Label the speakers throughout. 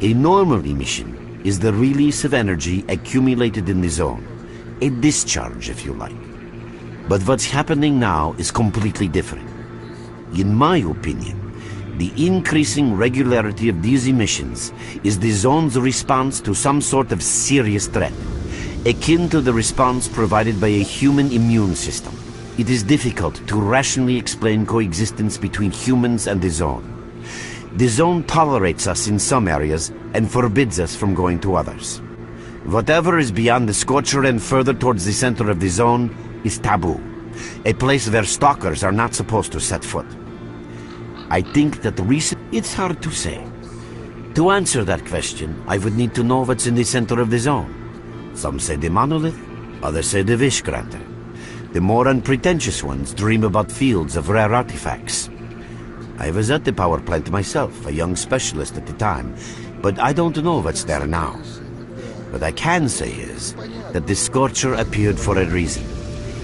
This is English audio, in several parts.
Speaker 1: A normal emission is the release of energy accumulated in the zone. A discharge, if you like. But what's happening now is completely different. In my opinion, the increasing regularity of these emissions is the zone's response to some sort of serious threat, akin to the response provided by a human immune system. It is difficult to rationally explain coexistence between humans and the zone. The zone tolerates us in some areas and forbids us from going to others. Whatever is beyond the Scorcher and further towards the center of the zone is taboo, a place where stalkers are not supposed to set foot. I think that it's hard to say. To answer that question, I would need to know what's in the center of the zone. Some say the monolith, others say the wish granter. The more unpretentious ones dream about fields of rare artifacts. I was at the power plant myself, a young specialist at the time, but I don't know what's there now. What I can say is that the Scorcher appeared for a reason.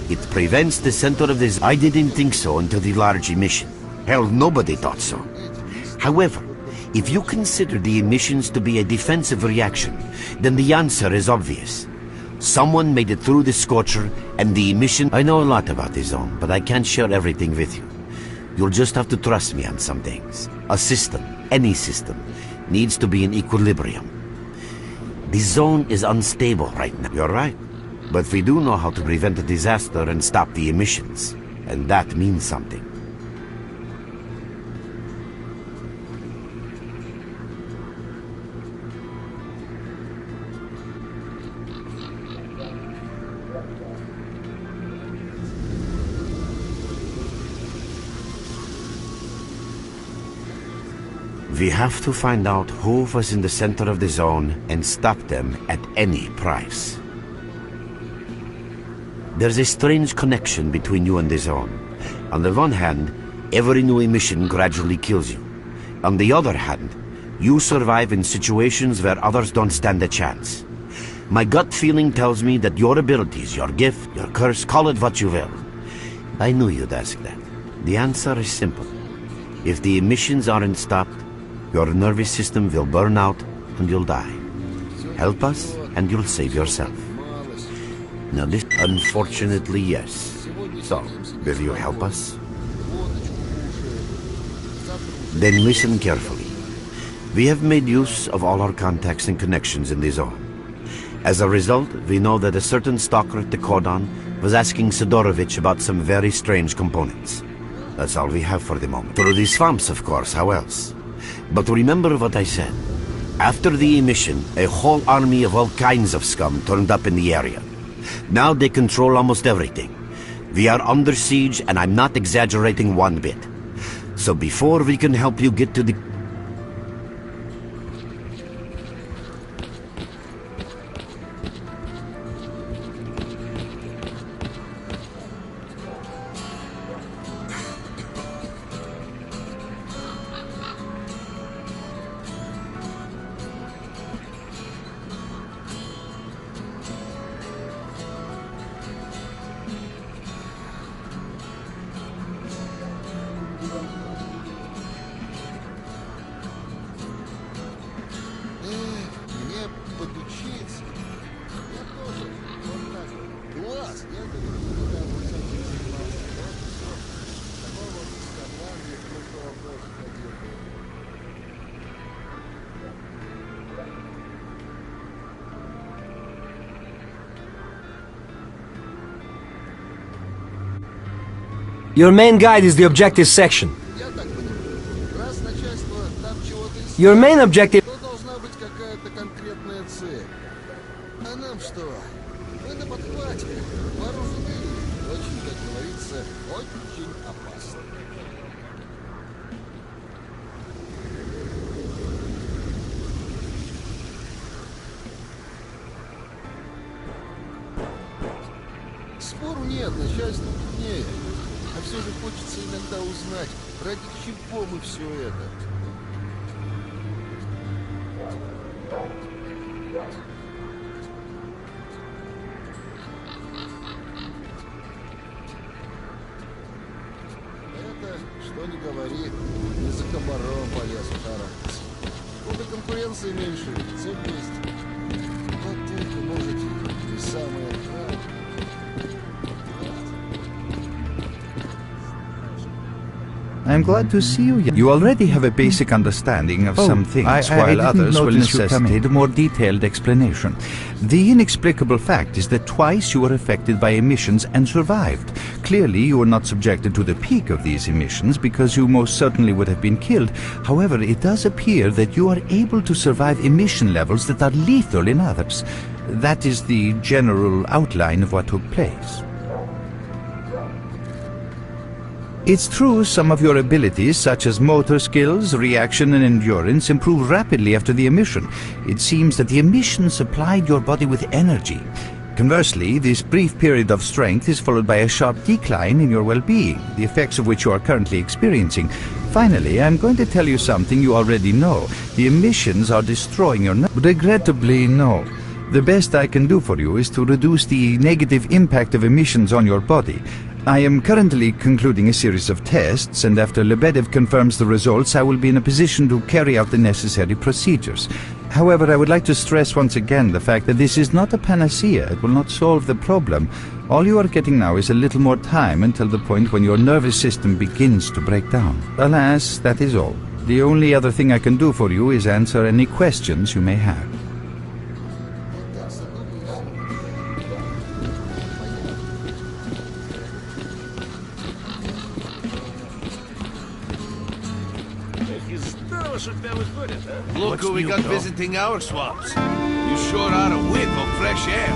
Speaker 1: It prevents the center of this. I didn't think so until the large emission. Hell, nobody thought so. However, if you consider the emissions to be a defensive reaction, then the answer is obvious. Someone made it through the Scorcher, and the emission... I know a lot about the zone, but I can't share everything with you. You'll just have to trust me on some things. A system, any system, needs to be in equilibrium. The zone is unstable right now. You're right. But we do know how to prevent a disaster and stop the emissions. And that means something. We have to find out who was in the center of the zone and stop them at any price. There's a strange connection between you and the zone. On the one hand, every new emission gradually kills you. On the other hand, you survive in situations where others don't stand a chance. My gut feeling tells me that your abilities, your gift, your curse, call it what you will. I knew you'd ask that. The answer is simple. If the emissions aren't stopped, your nervous system will burn out and you'll die. Help us and you'll save yourself. Now this, unfortunately, yes. So, will you help us? Then listen carefully. We have made use of all our contacts and connections in the zone. As a result, we know that a certain stalker at the cordon was asking Sidorovich about some very strange components. That's all we have for the moment. Through the swamps, of course, how else? But remember what I said. After the emission, a whole army of all kinds of scum turned up in the area. Now they control almost everything. We are under siege, and I'm not exaggerating one bit. So before we can help you get to the...
Speaker 2: Your main guide is the objective section. Your main objective...
Speaker 3: Спору нет, начальству виднее. А все же хочется иногда узнать, ради чего мы все это. Это, что ни говори, не за комаром полез ушарахаться. Вот и конкуренции меньше, все вместе. Вот только можете и самое главное.
Speaker 4: I'm glad to see you. You already have a basic understanding of some things, while others will necessitate a more detailed explanation. The inexplicable fact is that twice you were affected by emissions and survived. Clearly, you were not subjected to the peak of these emissions because you most certainly would have been killed. However, it does appear that you are able to survive emission levels that are lethal in others. That is the general outline of what took place. It's true some of your abilities, such as motor skills, reaction and endurance, improve rapidly after the emission. It seems that the emission supplied your body with energy. Conversely, this brief period of strength is followed by a sharp decline in your well-being, the effects of which you are currently experiencing. Finally, I'm going to tell you something you already know. The emissions are destroying your Regrettably, no. The best I can do for you is to reduce the negative impact of emissions on your body. I am currently concluding a series of tests, and after Lebedev confirms the results, I will be in a position to carry out the necessary procedures. However, I would like to stress once again the fact that this is not a panacea. It will not solve the problem. All you are getting now is a little more time until the point when your nervous system begins to break down. Alas, that is all. The only other thing I can do for you is answer any questions you may have.
Speaker 5: Look who we got visiting our swamps. You sure are a whiff of fresh air.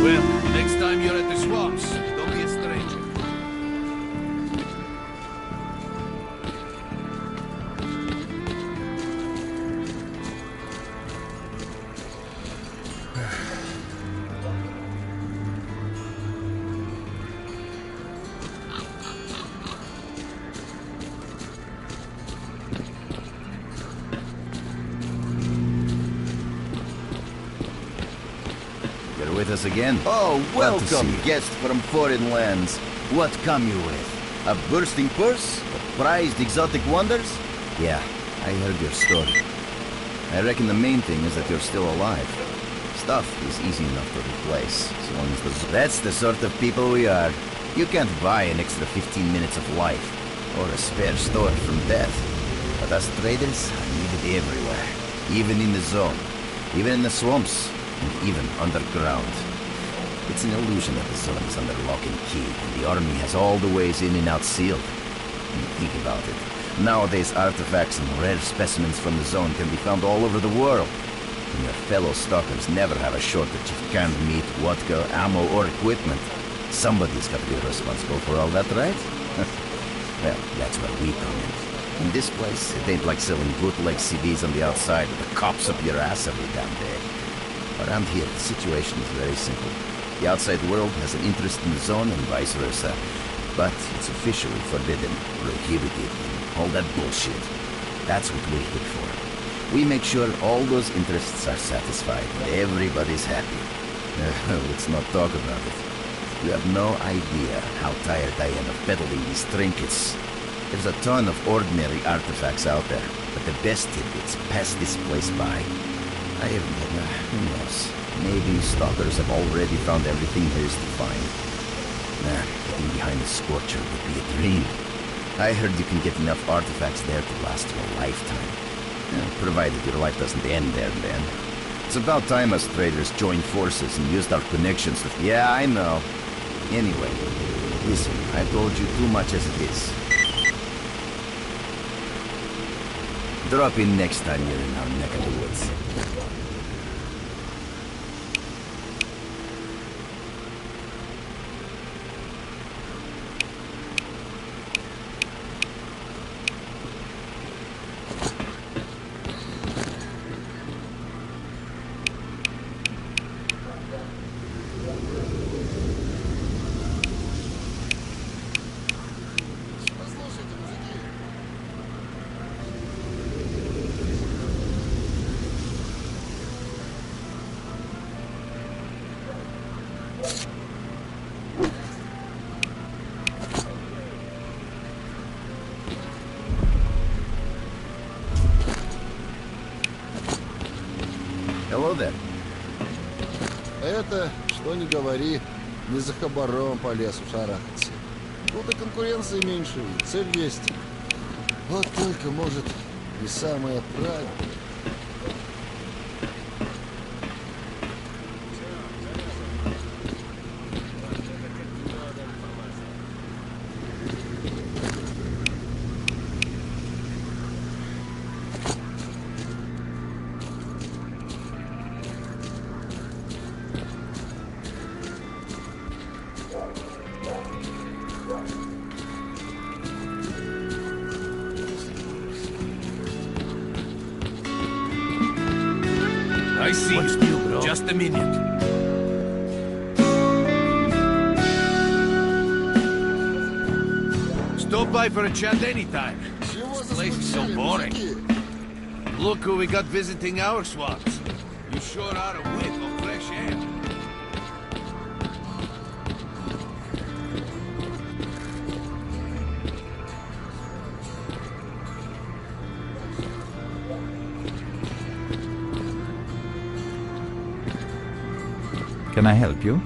Speaker 5: Well, next time you're at the swamps, don't be a stranger.
Speaker 6: With us again.
Speaker 3: Oh, welcome, guest from foreign lands. What come you with? A bursting purse? Prized exotic wonders? Yeah, I heard your story. I reckon the main thing is that you're still alive. Stuff is easy enough to replace, as long as That's the sort of people we are. You can't buy an extra 15 minutes of life, or a spare store from death. But us traders are needed everywhere. Even in the zone. Even in the swamps. And even underground. It's an illusion that the zone is under lock and key, and the army has all the ways in and out sealed. Think about it. Nowadays, artifacts and rare specimens from the zone can be found all over the world. And your fellow stalkers never have a shortage of canned meat, vodka, ammo, or equipment. Somebody's got to be responsible for all that, right? Well, that's where we come in. In this place, it ain't like selling bootleg CDs on the outside with the cops up your ass every damn day. Around here, the situation is very simple. The outside world has an interest in the zone and vice versa. But it's officially forbidden, prohibited, and all that bullshit. That's what we're here for. We make sure all those interests are satisfied and everybody's happy. Let's not talk about it. You have no idea how tired I am of peddling these trinkets. There's a ton of ordinary artifacts out there, but the best tidbits pass this place by. I haven't who knows? Maybe stalkers have already found everything there is to find. Getting behind the Scorcher would be a dream. I heard you can get enough artifacts there to last you a lifetime. Provided your life doesn't end there and then. It's about time us traders joined forces and used our connections to... Yeah, I know. Anyway, listen, I've told you too much as it is. Drop in next time you're in our neck of the woods. go then.
Speaker 6: Это, что ни говори, не за хабаром по лесу шарахаться. Тут и конкуренции меньше, и цель есть. Вот только, может, и самое правильное.
Speaker 5: I see you. Just a minute. Stop by for a chat anytime. This place is so boring. Look who we got visiting our swamps. You sure are a whiff of fresh air.
Speaker 4: Can I help you?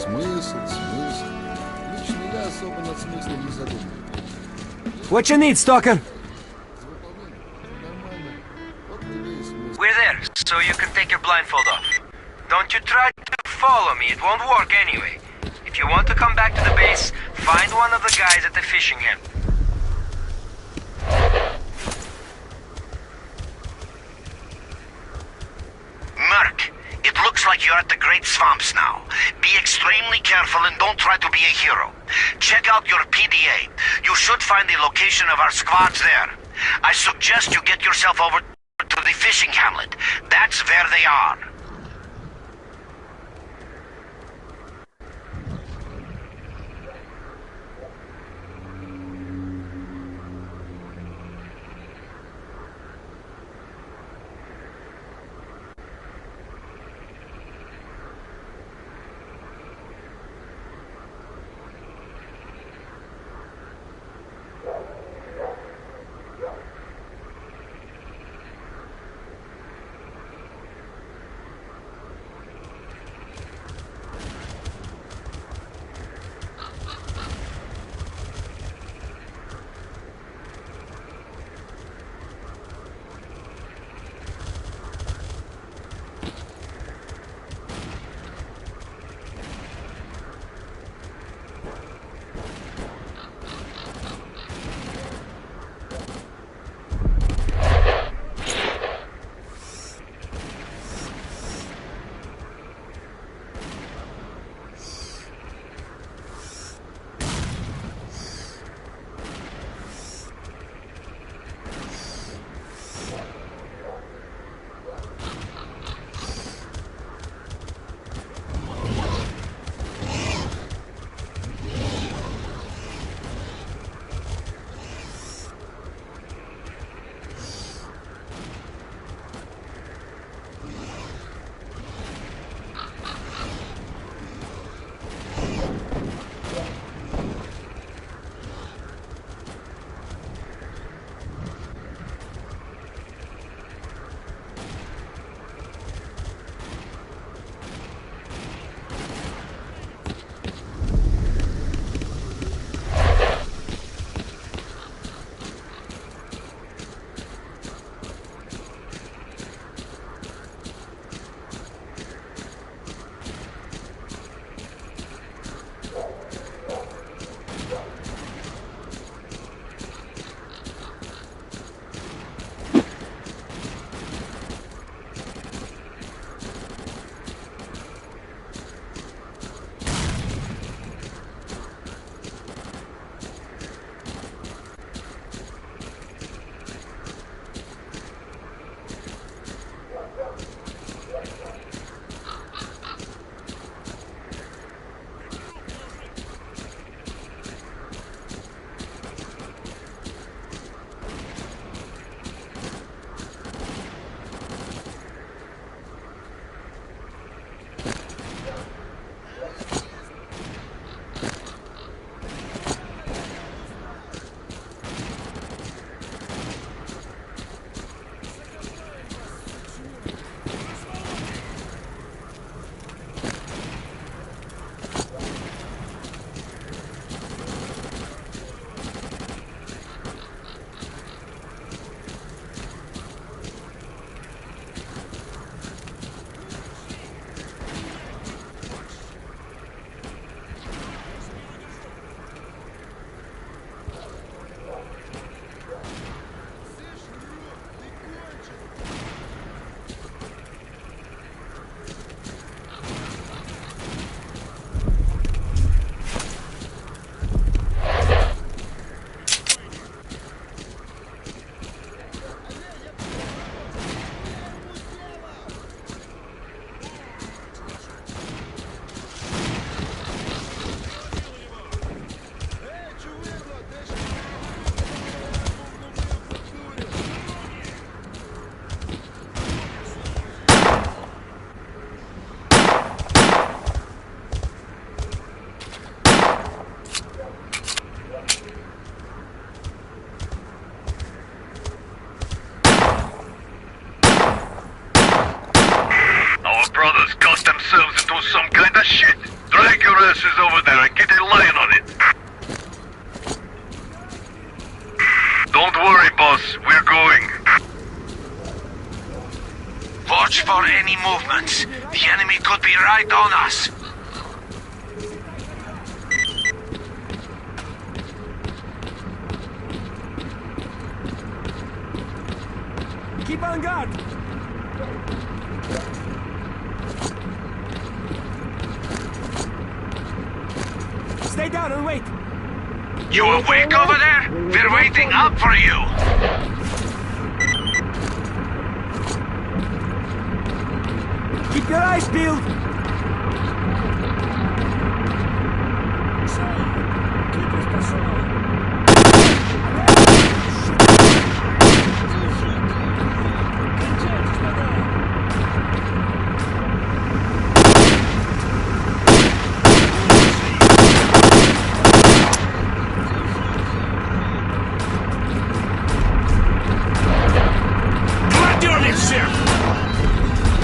Speaker 6: Смысл. Лично я особо над смыслом не задумываюсь.
Speaker 2: What you need, Stalker?
Speaker 6: Нормально. Вот и весь смысл.
Speaker 2: We're there, so you can take your blindfold off. Don't you try to follow me, it won't work anyway. If you want to come back to the base, find one of the guys at the fishing hamlet.
Speaker 1: Merc, it looks like you're at the Great Swamps now. Be extremely careful and don't try to be a hero. Check out your PDA. You should find the location of our squads there. I suggest you get yourself over to the fishing hamlet. That's where they are.
Speaker 2: boss. We're going. Watch for any movements. The enemy could be right on us.
Speaker 7: Keep on guard! Stay down and wait!
Speaker 2: You awake over there? We're waiting up for you.
Speaker 7: Keep your eyes peeled!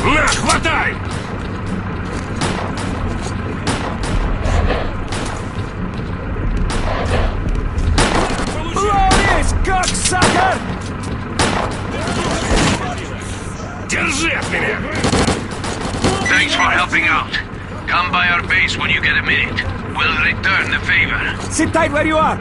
Speaker 2: На, хватай!
Speaker 7: Blow this, cocksucker!
Speaker 2: Держи от меня! Thanks for helping out. Come by our base when you get a minute. We'll return the favor.
Speaker 7: Sit tight where you are!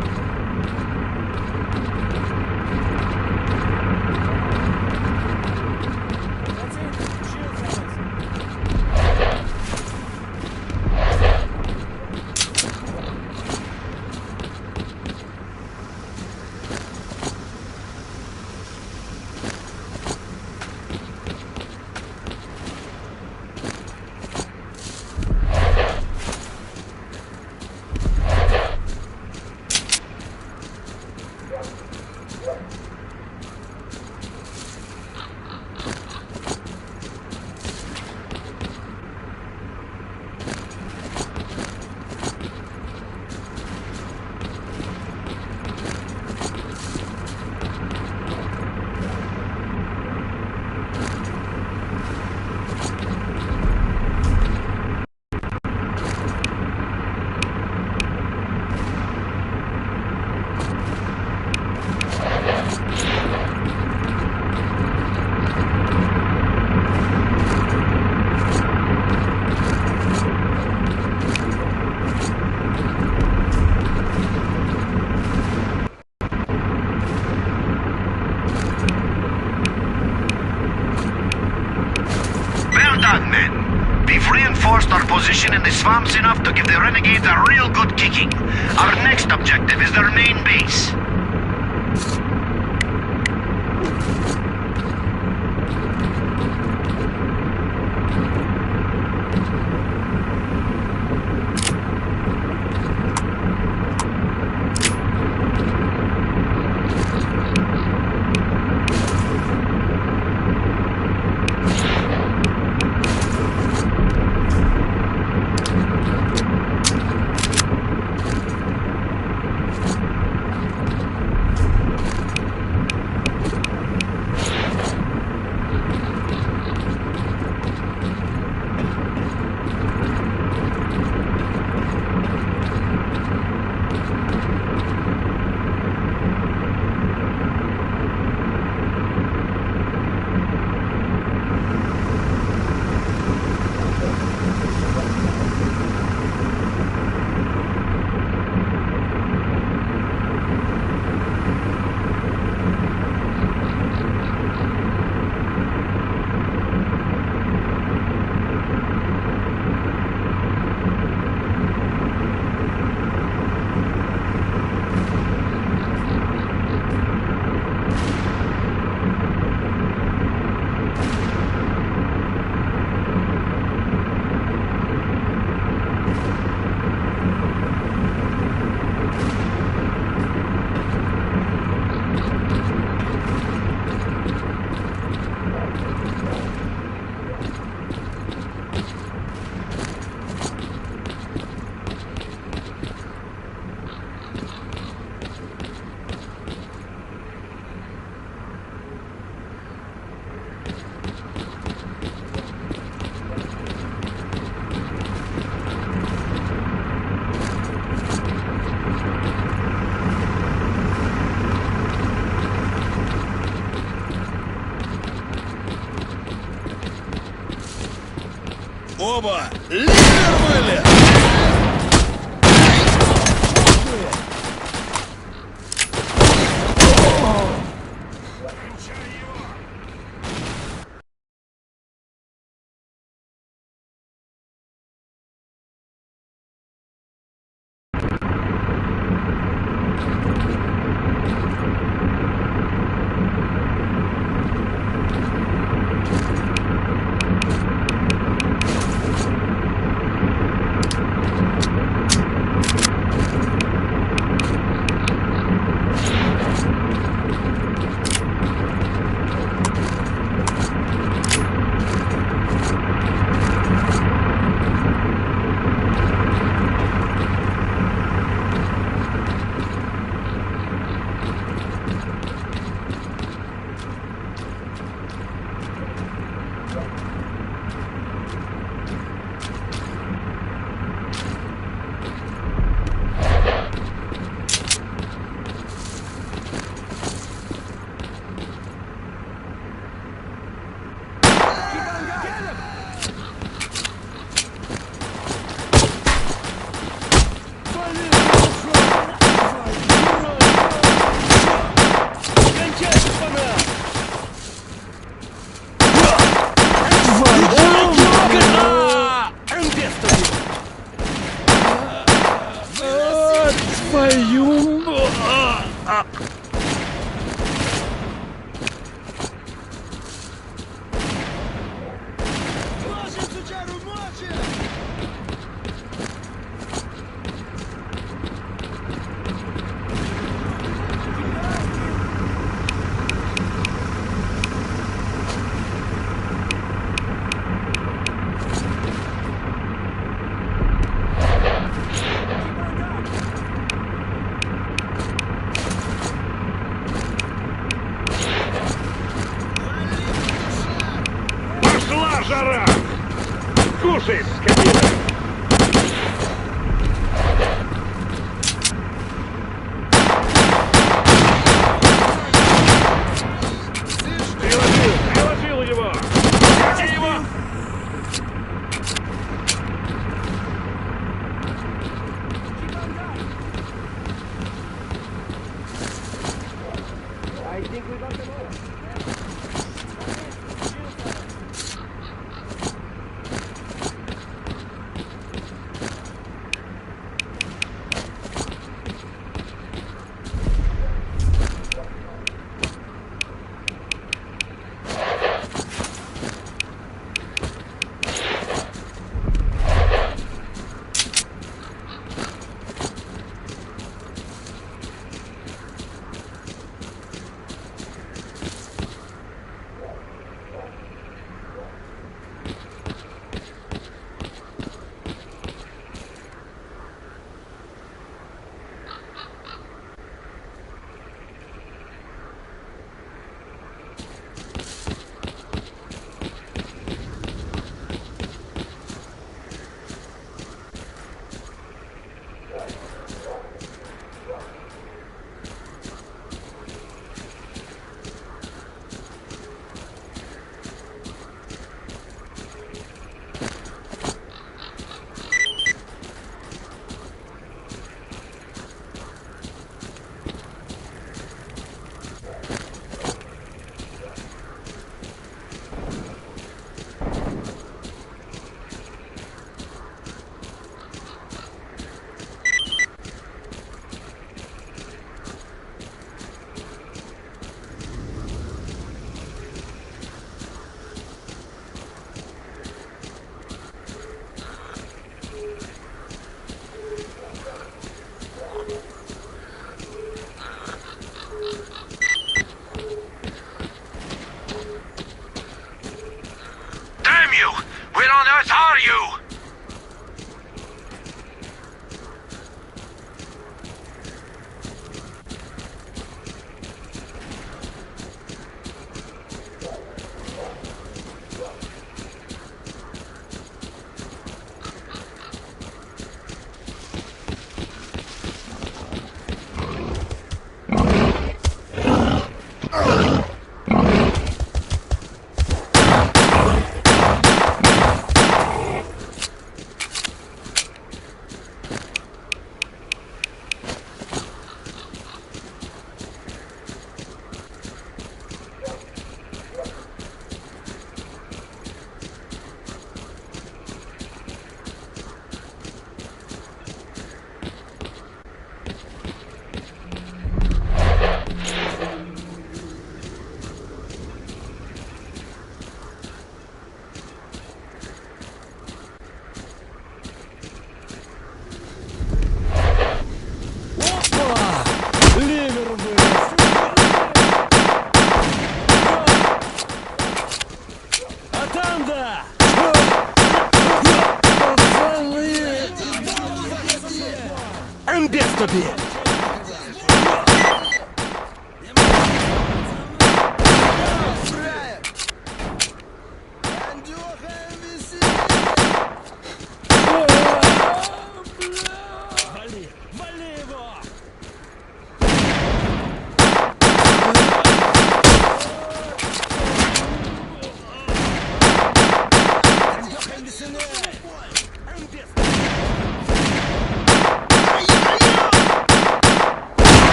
Speaker 1: Reinforced our position in the swamps enough to give the renegades a real good kicking. Our next objective is their main base.
Speaker 5: Оба! Ливер вылез!
Speaker 8: Жара! Кушай, скотина! Приложил его! Держи его!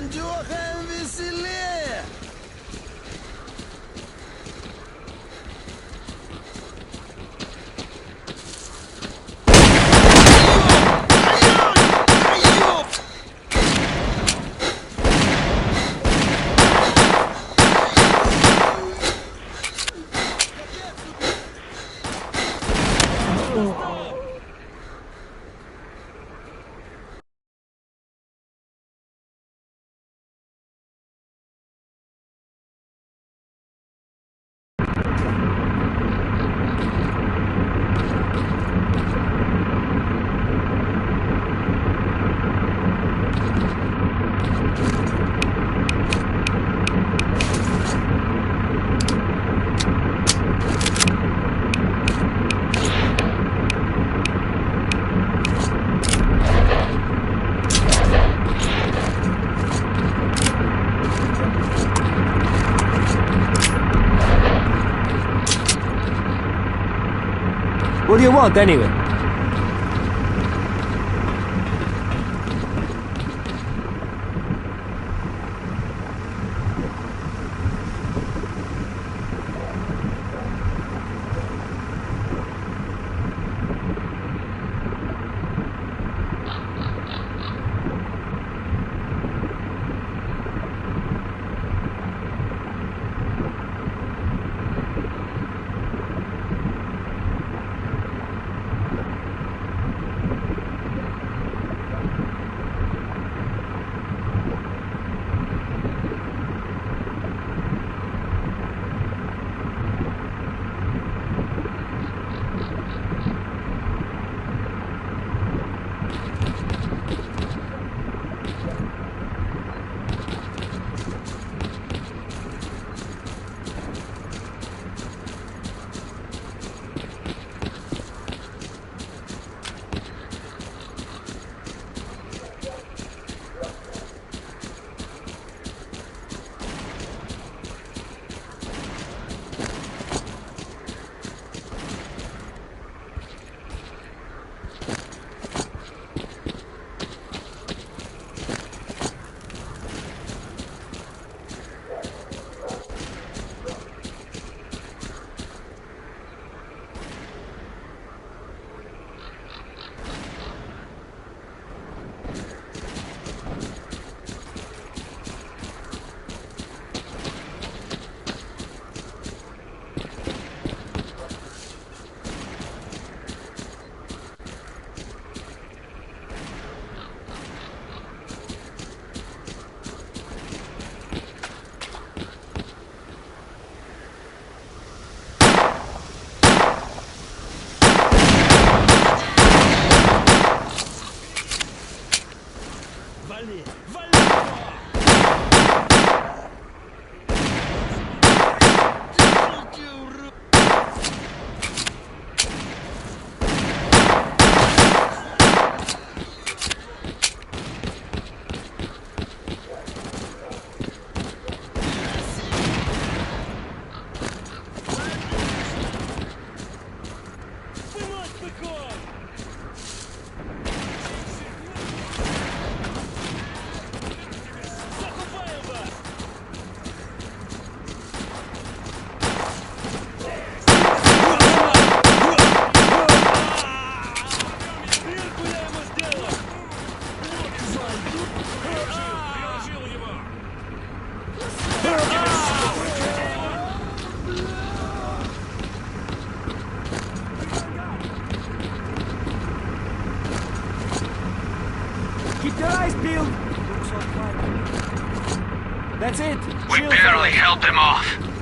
Speaker 3: Кандюхаем веселее!
Speaker 7: What do you want, anyway? Keep your eyes peeled! That's it!
Speaker 2: We
Speaker 7: Shield
Speaker 2: barely
Speaker 7: fire.
Speaker 2: held them off.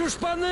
Speaker 7: Хочу шпаны!